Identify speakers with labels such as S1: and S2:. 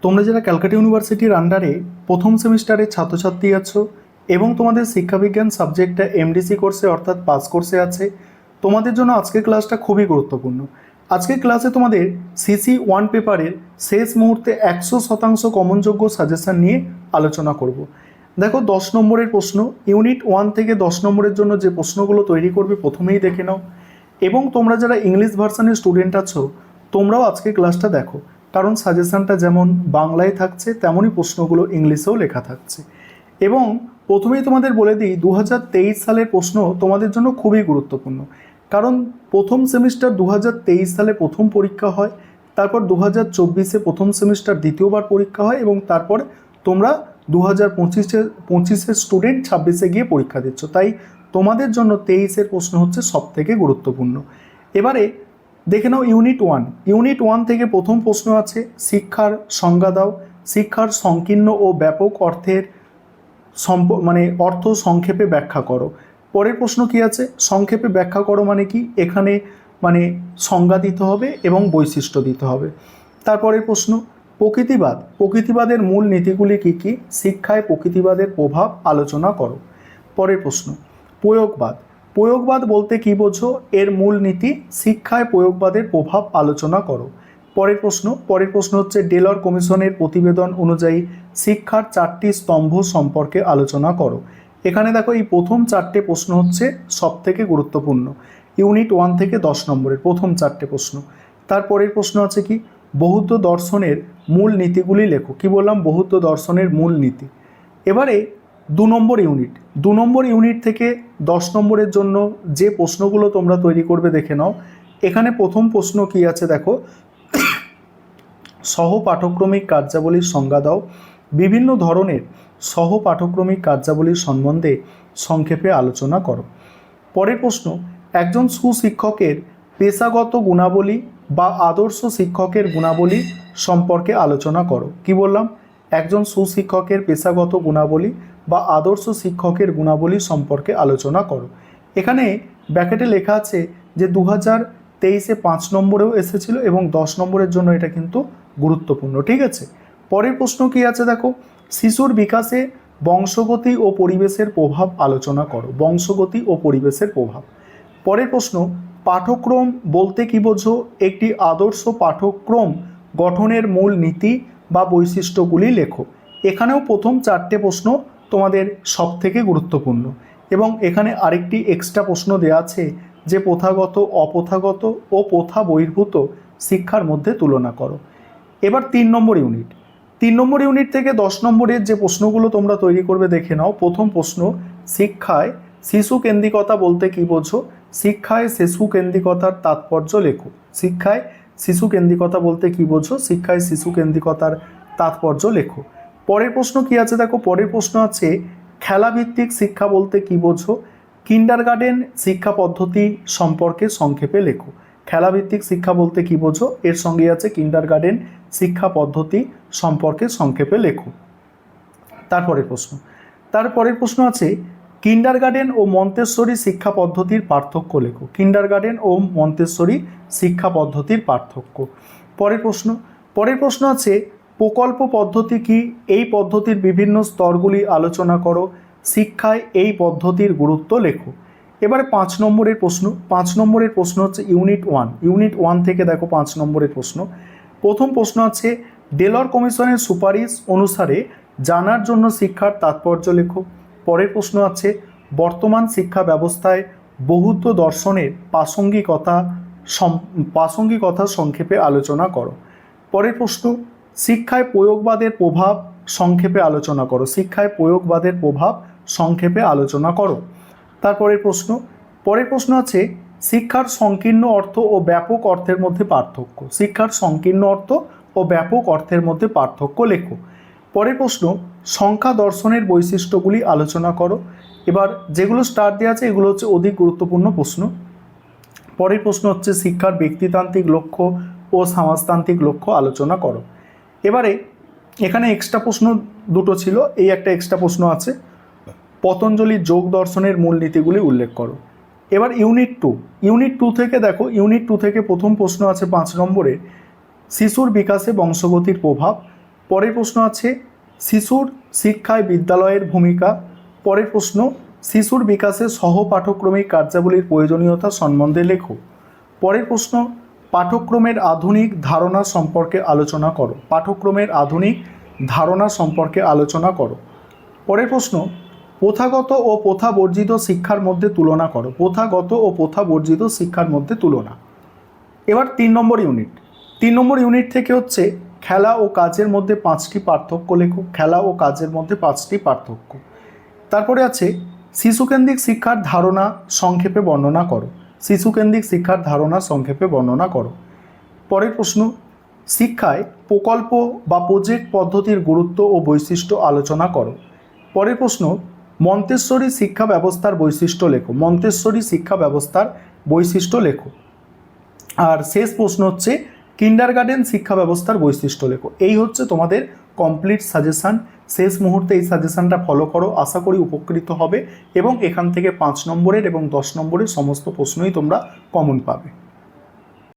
S1: তোমরা যারা ক্যালকাটা ইউনিভার্সিটির আন্ডারে প্রথম সেমিস্টারের ছাত্রছাত্রী আছো এবং তোমাদের শিক্ষাবিজ্ঞান সাবজেক্টটা এমডিসি কোর্সে অর্থাৎ পাস কোর্সে আছে, তোমাদের জন্য আজকের ক্লাসটা খুবই গুরুত্বপূর্ণ। আজকের ক্লাসে তোমাদের সিসি ওয়ান পেপারের শেষ মুহূর্তে 100% কমনযোগ্য সাজেশন নিয়ে আলোচনা করব। দেখো 10 নম্বরের প্রশ্ন, ইউনিট 1 থেকে 10 নম্বরের জন্য যে প্রশ্নগুলো তৈরি করবে প্রথমেই দেখে নাও। এবং তোমরা যারা ইংলিশ ভার্সানের স্টুডেন্ট আছো তোমরাও আজকে ক্লাসটা দেখো, কারণ সাজেশনটা যেমন বাংলায় থাকছে তেমনই প্রশ্নগুলো ইংলিশেও লেখা থাকছে। এবং প্রথমেই তোমাদের বলে দিই 2023 সালের প্রশ্ন তোমাদের জন্য খুবই গুরুত্বপূর্ণ, কারণ প্রথম সেমিস্টার 2023 সালে প্রথম পরীক্ষা হয়, তারপর 2024-এ প্রথম সেমিস্টার দ্বিতীয়বার পরীক্ষা হয় এবং তারপর তোমরা 2025-এর স্টুডেন্ট 26-এ গিয়ে পরীক্ষা দিচ্ছ। তাই তোমাদের জন্য 23-এর প্রশ্ন হচ্ছে সবথেকে গুরুত্বপূর্ণ। এবারে দেখে নাও ইউনিট ওয়ান থেকে প্রথম প্রশ্ন আছে, শিক্ষার সংজ্ঞা দাও। শিক্ষার সংকীর্ণ ও ব্যাপক অর্থের অর্থ সংক্ষেপে ব্যাখ্যা করো। পরের প্রশ্ন কি আছে, সংক্ষেপে ব্যাখ্যা করো মানে কি, এখানে সংজ্ঞা দিতে হবে এবং বৈশিষ্ট্য দিতে হবে। তারপরের প্রশ্ন প্রকৃতিবাদের মূল নীতিগুলি কি কি, শিক্ষায় প্রকৃতিবাদের প্রভাব আলোচনা করো। পরের প্রশ্ন প্রয়োগবাদ বলতে কি বোঝো, এর মূল নীতি, শিক্ষায় প্রয়োগবাদের প্রভাব আলোচনা করো। পরের প্রশ্ন হচ্ছে ডেলর কমিশনের প্রতিবেদন অনুযায়ী শিক্ষার 4টি স্তম্ভ সম্পর্কে আলোচনা করো। এখানে দেখো এই প্রথম 4টে প্রশ্ন হচ্ছে সবথেকে গুরুত্বপূর্ণ, ইউনিট 1 থেকে 10 নম্বরের প্রথম 4টে প্রশ্ন। তারপরের প্রশ্ন আছে কি, বৌদ্ধ দর্শনের মূল নীতিগুলি লেখো। কি বললাম, বৌদ্ধ দর্শনের মূল নীতি। এবারে 2 নম্বর ইউনিট থেকে 10 নম্বরের জন্য যে প্রশ্নগুলো তোমরা তৈরি করবে দেখে নাও। এখানে প্রথম প্রশ্ন কি আছে দেখো, সহপাঠক্রমিক কার্যাবলীর সংজ্ঞা দাও। বিভিন্ন ধরনের সহপাঠক্রমিক কার্যাবলীর সম্বন্ধে সংক্ষেপে আলোচনা করো। পরের প্রশ্ন, একজন সুশিক্ষকের পেশাগত গুণাবলী বা আদর্শ শিক্ষকের গুণাবলী সম্পর্কে আলোচনা করো। কি বললাম, একজন সুশিক্ষকের পেশাগত গুণাবলী বা আদর্শ শিক্ষকের গুণাবলী সম্পর্কে আলোচনা করো। এখানে ব্র্যাকেটে লেখা আছে যে 2023-এ 5 নম্বরেও এসেছিল এবং 10 নম্বরের জন্য এটা কিন্তু গুরুত্বপূর্ণ, ঠিক আছে। পরের প্রশ্ন কি আছে দেখো, শিশুর বিকাশে বংশগতি ও পরিবেশের প্রভাব আলোচনা করো। বংশগতি ও পরিবেশের প্রভাব। পরের প্রশ্ন, পাঠ্যক্রম বলতে কি বোঝো, একটি আদর্শ পাঠ্যক্রম গঠনের মূল নীতি বা বৈশিষ্ট্যগুলি লেখো। এখানেও প্রথম 4টে প্রশ্ন তোমাদের সবথেকে গুরুত্বপূর্ণ এবং এখানে আরেকটি এক্সট্রা প্রশ্ন দেওয়া আছে যে প্রথাগত, অপ্রথাগত ও প্রথা বহির্ভূত শিক্ষার মধ্যে তুলনা করো। এবার 3 নম্বর ইউনিট থেকে 10 নম্বরের যে প্রশ্নগুলো তোমরা তৈরি করবে দেখে নাও। প্রথম প্রশ্ন, শিক্ষায় শিশু কেন্দ্রিকতা বলতে কি বোঝো, শিক্ষায় শিশু কেন্দ্রিকতার তাৎপর্য লেখো। শিক্ষায় শিশু কেন্দ্রিকতা বলতে কি বোঝো, শিক্ষায় শিশু কেন্দ্রিকতার তাৎপর্য লেখো। পরের প্রশ্ন কি আছে দেখো, পরের প্রশ্ন আছে খেলাভিত্তিক শিক্ষা বলতে কি বোঝো, কিন্ডারগার্টেন শিক্ষা পদ্ধতি সম্পর্কে সংক্ষেপে লেখো। খেলাভিত্তিক শিক্ষা বলতে কি বোঝো, এর সঙ্গে আছে কিন্ডারগার্টেন শিক্ষা পদ্ধতি সম্পর্কে সংক্ষেপে লেখো। তারপরের প্রশ্ন আছে কিন্ডারগার্টেন ও মন্তেশ্বরী শিক্ষা পদ্ধতির পার্থক্য লেখো। কিন্ডারগার্টেন ও মন্তেশ্বরী শিক্ষা পদ্ধতির পার্থক্য। পরের প্রশ্ন আছে প্রকল্প পদ্ধতি কি, এই পদ্ধতির বিভিন্ন স্তরগুলি আলোচনা করো। শিক্ষায় এই পদ্ধতির গুরুত্ব লেখো। এবারে 5 নম্বরের প্রশ্ন হচ্ছে ইউনিট 1 থেকে দেখো 5 নম্বরের প্রশ্ন। প্রথম প্রশ্ন আছে ডেলর কমিশনের সুপারিশ অনুসারে জানার জন্য শিক্ষার তাৎপর্য লেখো। পরের প্রশ্ন আছে বর্তমান শিক্ষা ব্যবস্থায় বৌদ্ধ দর্শনের প্রাসঙ্গিকতা সংক্ষেপে আলোচনা করো। পরের প্রশ্ন, শিক্ষায় প্রয়োগবাদের প্রভাব সংক্ষেপে আলোচনা করো। শিক্ষায় প্রয়োগবাদের প্রভাব সংক্ষেপে আলোচনা করো। পরের প্রশ্ন আছে শিক্ষার সংকীর্ণ অর্থ ও ব্যাপক অর্থের মধ্যে পার্থক্য। শিক্ষার সংকীর্ণ অর্থ ও ব্যাপক অর্থের মধ্যে পার্থক্য লেখো। পরের প্রশ্ন, সংখ্যা দর্শনের বৈশিষ্ট্যগুলি আলোচনা করো। এবার যেগুলো স্টার দেওয়া আছে এগুলো হচ্ছে অধিক গুরুত্বপূর্ণ প্রশ্ন। পরের প্রশ্ন হচ্ছে শিক্ষার ব্যক্তিতান্ত্রিক লক্ষ্য ও সমাজতান্ত্রিক লক্ষ্য আলোচনা করো। এবারে এখানে এক্সট্রা প্রশ্ন দুটো ছিল, এই একটা এক্সট্রা প্রশ্ন আছে, পতঞ্জলির যোগ দর্শনের মূলনীতিগুলি উল্লেখ করো। এবার ইউনিট টু থেকে প্রথম প্রশ্ন আছে 5 নম্বরে, শিশুর বিকাশে বংশগতির প্রভাব। পরের প্রশ্ন আছে শিশুর শিক্ষায় বিদ্যালয়ের ভূমিকা। পরের প্রশ্ন শিশুর বিকাশে সহ পাঠ্যক্রমিক কার্যাবলীর প্রয়োজনীয়তা সম্বন্ধে লেখো। পরের প্রশ্ন পাঠ্যক্রমের আধুনিক ধারণা সম্পর্কে আলোচনা করো। পাঠ্যক্রমের আধুনিক ধারণা সম্পর্কে আলোচনা করো। পরের প্রশ্ন প্রথাগত ও প্রথা বর্জিত শিক্ষার মধ্যে তুলনা করো। প্রথাগত ও প্রথা বর্জিত শিক্ষার মধ্যে তুলনা। এবার 3 নম্বর ইউনিট। 3 নম্বর ইউনিট থেকে হচ্ছে খেলা ও কাজের মধ্যে 5টি পার্থক্য লেখো। খেলা ও কাজের মধ্যে 5টি পার্থক্য। তারপরে আছে শিশুকেন্দ্রিক শিক্ষার ধারণা সংক্ষেপে বর্ণনা করো। শিশুকেন্দ্রিক শিক্ষার ধারণা সংক্ষেপে বর্ণনা করো। পরের প্রশ্ন শিক্ষায় প্রকল্প বা প্রজেক্ট পদ্ধতির গুরুত্ব ও বৈশিষ্ট্য আলোচনা করো। পরের প্রশ্ন মন্তেশ্বরী শিক্ষা ব্যবস্থার বৈশিষ্ট্য লেখো। মন্তেশ্বরী শিক্ষা ব্যবস্থার বৈশিষ্ট্য লেখো। আর শেষ প্রশ্ন হচ্ছে কিন্ডারগার্টেন শিক্ষা ব্যবস্থার বৈশিষ্ট্য লেখো। এই হচ্ছে তোমাদের কমপ্লিট সাজেশান। শেষ মুহূর্তে এই সাজেশানটা ফলো করো, আশা করি উপকৃত হবে এবং এখান থেকে 5 নম্বরের এবং 10 নম্বরের সমস্ত প্রশ্নই তোমরা কমন পাবে।